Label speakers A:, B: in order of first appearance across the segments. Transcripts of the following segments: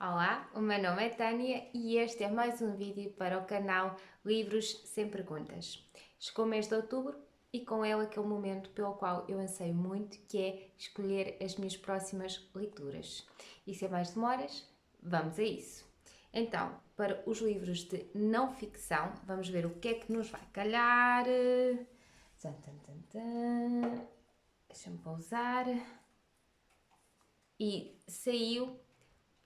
A: Olá, o meu nome é Tânia e este é mais um vídeo para o canal Livros Sem Perguntas. Chegou o mês de outubro e com ele aquele momento pelo qual eu anseio muito, que é escolher as minhas próximas leituras. E sem mais demoras, vamos a isso. Então, para os livros de não ficção, vamos ver o que é que nos vai calhar. Tan, tan, tan, tan. Deixa-me pausar. E saiu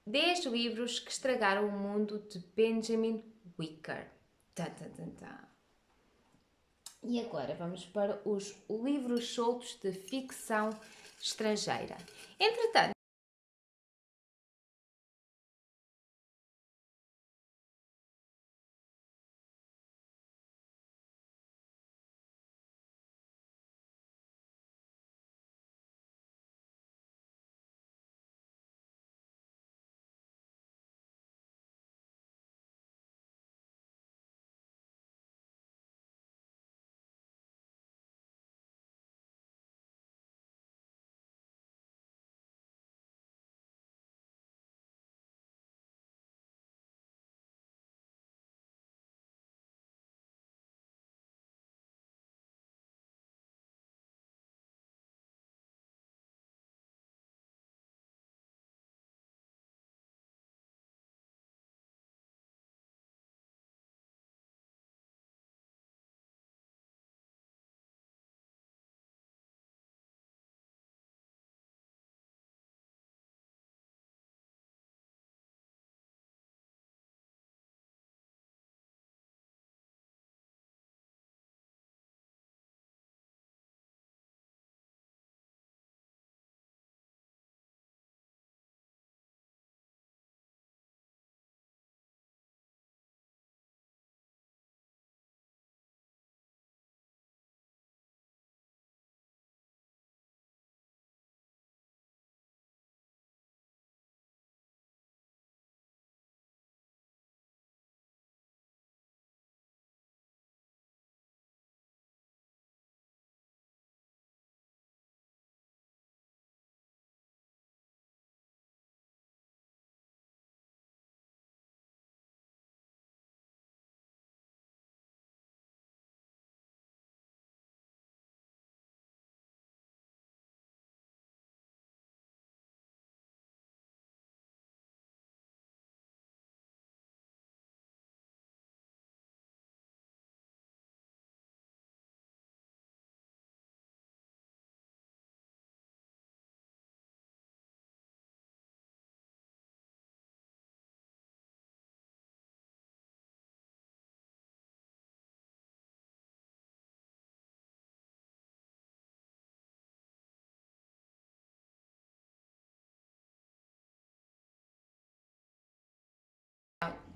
A: 10 livros que estragaram o mundo de Benjamin Wicker. Tan, tan, tan, tan. E agora vamos para os livros soltos de ficção estrangeira. Entretanto,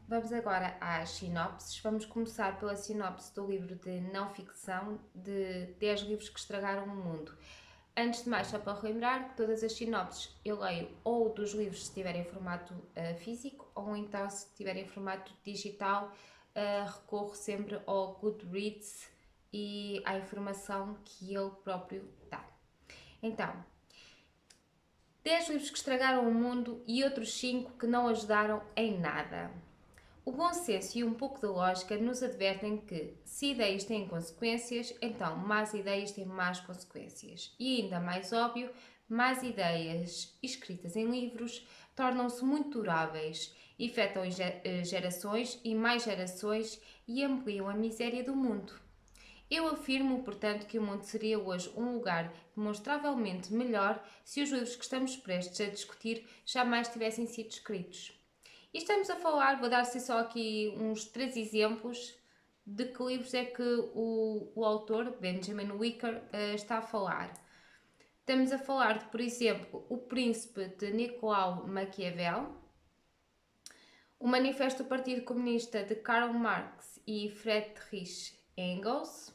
A: vamos agora às sinopses. Vamos começar pela sinopse do livro de não ficção de 10 livros que estragaram o mundo. Antes de mais, só para relembrar que todas as sinopses eu leio ou dos livros se estiverem em formato físico ou então se estiverem em formato digital, recorro sempre ao Goodreads e à informação que ele próprio dá. Então, 10 livros que estragaram o mundo e outros 5 que não ajudaram em nada. O bom senso e um pouco de lógica nos advertem que, se ideias têm consequências, então más ideias têm más consequências. E ainda mais óbvio, más ideias escritas em livros tornam-se muito duráveis, afetam gerações e mais gerações e ampliam a miséria do mundo. Eu afirmo, portanto, que o mundo seria hoje um lugar demonstravelmente melhor se os livros que estamos prestes a discutir jamais tivessem sido escritos. E estamos a falar, vou dar-se só aqui uns 3 exemplos de que livros é que o autor, Benjamin Wicker, está a falar. Estamos a falar de, por exemplo, O Príncipe de Nicolau Maquiavel, O Manifesto do Partido Comunista de Karl Marx e Friedrich Engels,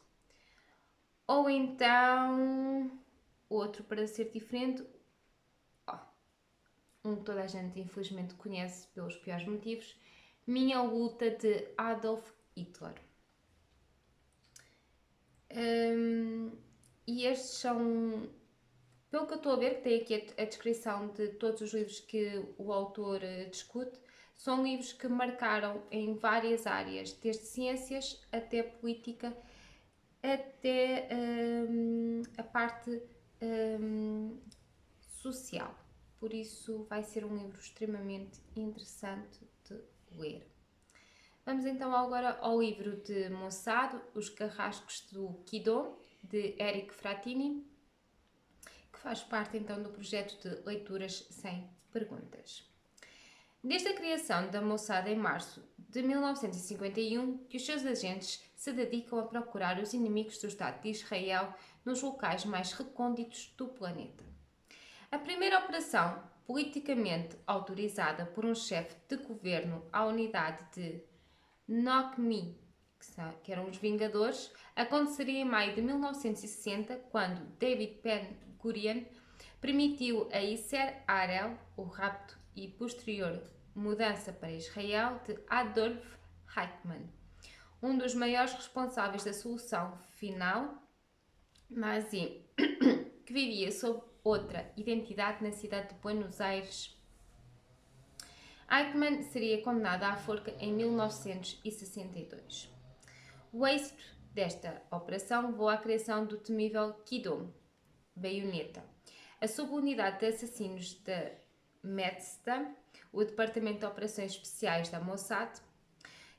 A: ou então outro para ser diferente, um que toda a gente infelizmente conhece pelos piores motivos, Minha Luta de Adolf Hitler. E estes são Pelo que eu estou a ver, que tem aqui a descrição de todos os livros que o autor discute, são livros que marcaram em várias áreas, desde ciências até política, até a parte social. Por isso vai ser um livro extremamente interessante de ler. Vamos então agora ao livro de Mossad, Os Carrascos do Quidon, de Eric Frattini, que faz parte então do projeto de Leituras Sem Perguntas. Desde a criação da Mossad em março de 1951, que os seus agentes se dedicam a procurar os inimigos do Estado de Israel nos locais mais recônditos do planeta. A primeira operação, politicamente autorizada por um chefe de governo à unidade de Noqmi, que eram os Vingadores, aconteceria em maio de 1960, quando David Ben-Gurion permitiu a Yasser Arel o rapto e posterior mudança para Israel de Adolf Eichmann, um dos maiores responsáveis da solução final nazi, que vivia sob outra identidade na cidade de Buenos Aires. Eichmann seria condenado à forca em 1962. O êxito desta operação levou à criação do temível Quidon, baioneta, a subunidade de assassinos da Metzda, o Departamento de Operações Especiais da Mossad.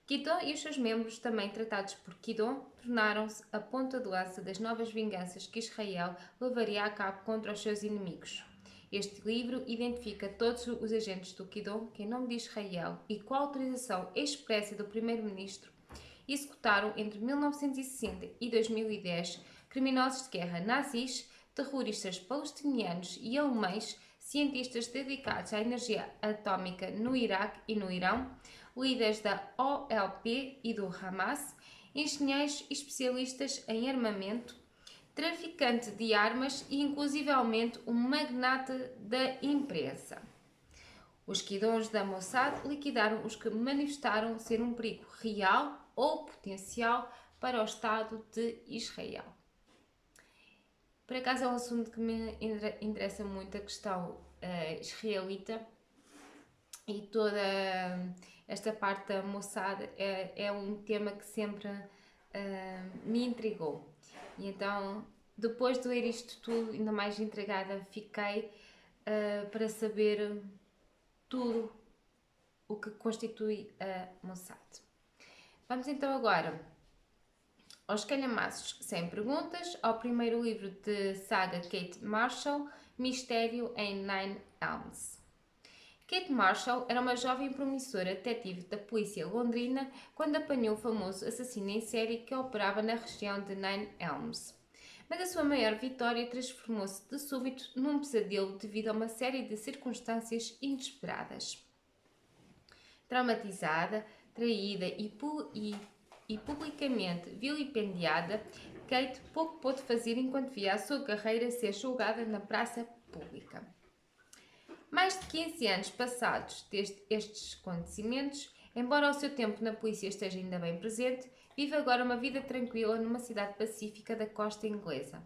A: Quidon e os seus membros, também tratados por Quidon, tornaram-se a ponta de lança das novas vinganças que Israel levaria a cabo contra os seus inimigos. Este livro identifica todos os agentes do Quidon que, em nome de Israel e com a autorização expressa do primeiro-ministro, executaram entre 1960 e 2010 criminosos de guerra nazis, terroristas palestinianos e alemães, cientistas dedicados à energia atómica no Iraque e no Irão, líderes da OLP e do Hamas, engenheiros especialistas em armamento, traficante de armas e, inclusivamente, um magnate da imprensa. Os Quidons da Mossad liquidaram os que manifestaram ser um perigo real ou potencial para o Estado de Israel. Por acaso é um assunto que me interessa muito, a questão israelita, e toda esta parte da Mossad é um tema que sempre me intrigou. E então, depois de ler isto tudo, ainda mais intrigada fiquei para saber tudo o que constitui a Mossad. Vamos então agora aos calhamaços sem perguntas, ao primeiro livro de saga Kate Marshall, Mistério em Nine Elms. Kate Marshall era uma jovem promissora detetive da polícia londrina quando apanhou o famoso assassino em série que operava na região de Nine Elms. Mas a sua maior vitória transformou-se de súbito num pesadelo devido a uma série de circunstâncias inesperadas. Traumatizada, traída e publicamente vilipendiada, Kate pouco pôde fazer enquanto via a sua carreira ser julgada na praça pública. Mais de 15 anos passados desde estes acontecimentos, embora o seu tempo na polícia esteja ainda bem presente, vive agora uma vida tranquila numa cidade pacífica da costa inglesa.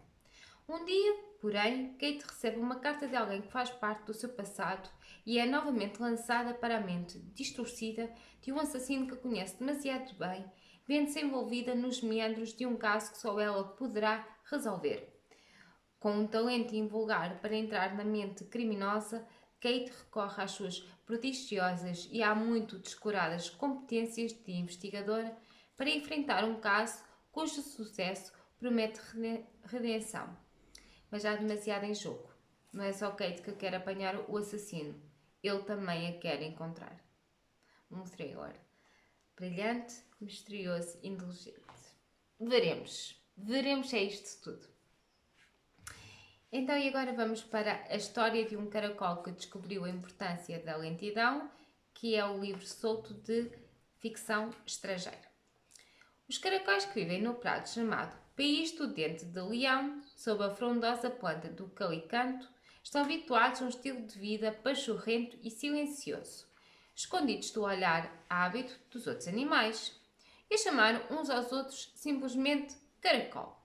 A: Um dia, porém, Kate recebe uma carta de alguém que faz parte do seu passado e é novamente lançada para a mente distorcida de um assassino que conhece demasiado bem, vendo-se envolvida nos meandros de um caso que só ela poderá resolver. Com um talento invulgar para entrar na mente criminosa, Kate recorre às suas prodigiosas e há muito descuradas competências de investigadora para enfrentar um caso cujo sucesso promete redenção. Mas há demasiado em jogo. Não é só Kate que quer apanhar o assassino, ele também a quer encontrar. Um thriller brilhante, misterioso e inteligente. Veremos se é isto tudo. Então, e agora vamos para a história de um caracol que descobriu a importância da lentidão, que é o livro solto de ficção estrangeira. Os caracóis que vivem no prado chamado País do Dente de Leão, sob a frondosa planta do calicanto, estão habituados a um estilo de vida pachorrento e silencioso, escondidos do olhar ávido dos outros animais, e chamaram uns aos outros simplesmente caracol.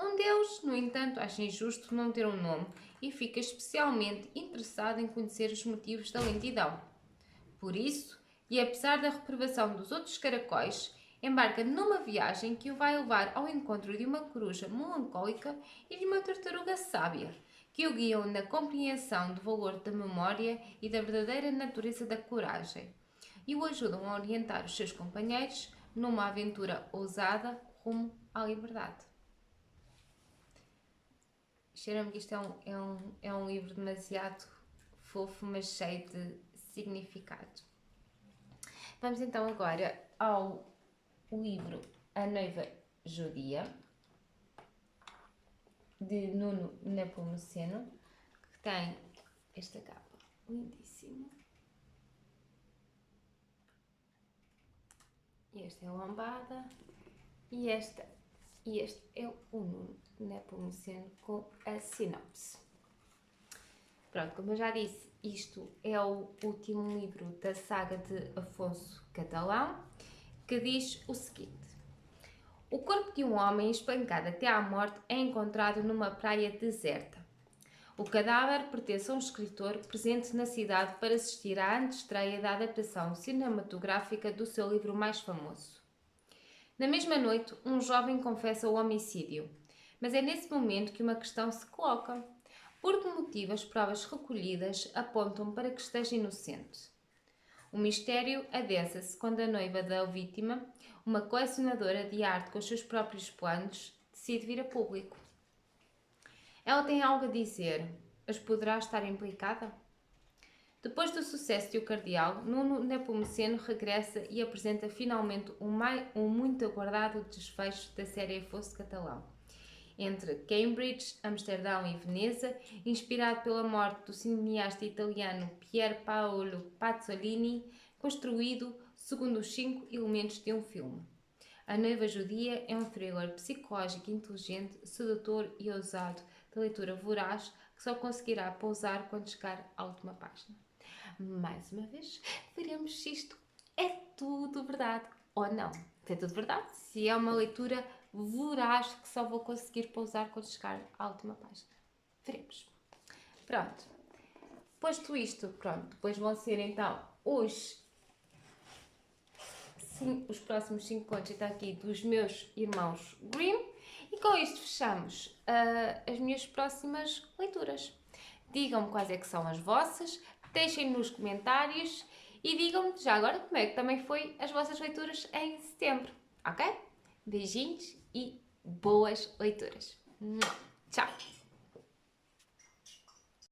A: Um deles, no entanto, acha injusto não ter um nome e fica especialmente interessado em conhecer os motivos da lentidão. Por isso, e apesar da reprovação dos outros caracóis, embarca numa viagem que o vai levar ao encontro de uma coruja melancólica e de uma tartaruga sábia, que o guiam na compreensão do valor da memória e da verdadeira natureza da coragem, e o ajudam a orientar os seus companheiros numa aventura ousada rumo à liberdade. Cheira-me que isto é um livro demasiado fofo, mas cheio de significado. Vamos então agora ao livro A Noiva Judia, de Nuno Nepomuceno, que tem esta capa lindíssima. Esta é a lombada e este é o Nuno Nepomuceno com a sinopse. Pronto, como eu já disse, isto é o último livro da saga de Afonso Catalão, que diz o seguinte: o corpo de um homem espancado até à morte é encontrado numa praia deserta. O cadáver pertence a um escritor presente na cidade para assistir à antestreia da adaptação cinematográfica do seu livro mais famoso. Na mesma noite, um jovem confessa o homicídio, mas é nesse momento que uma questão se coloca. Por que motivo as provas recolhidas apontam para que esteja inocente? O mistério adensa-se quando a noiva da vítima, uma colecionadora de arte com os seus próprios planos, decide vir a público. Ela tem algo a dizer, mas poderá estar implicada? Depois do sucesso de O Cardeal, Nuno Nepomuceno regressa e apresenta finalmente um muito aguardado desfecho da série Afonso Catalão. Entre Cambridge, Amsterdão e Veneza, inspirado pela morte do cineasta italiano Pier Paolo Pasolini, construído segundo os 5 elementos de um filme. A Noiva Judia é um thriller psicológico inteligente, sedutor e ousado, de leitura voraz, que só conseguirá pousar quando chegar à última página. Mais uma vez, veremos se isto é tudo verdade ou não. Se é tudo verdade, se é uma leitura voraz que só vou conseguir pousar quando chegar à última página. Veremos. Pronto. Posto isto, pronto, depois vão ser então os próximos 5 contos, está aqui, dos meus irmãos Grimm. E com isto fechamos as minhas próximas leituras. Digam-me quais é que são as vossas, deixem nos comentários e digam-me já agora como é que também foi as vossas leituras em setembro, ok? Beijinhos e boas leituras. Tchau!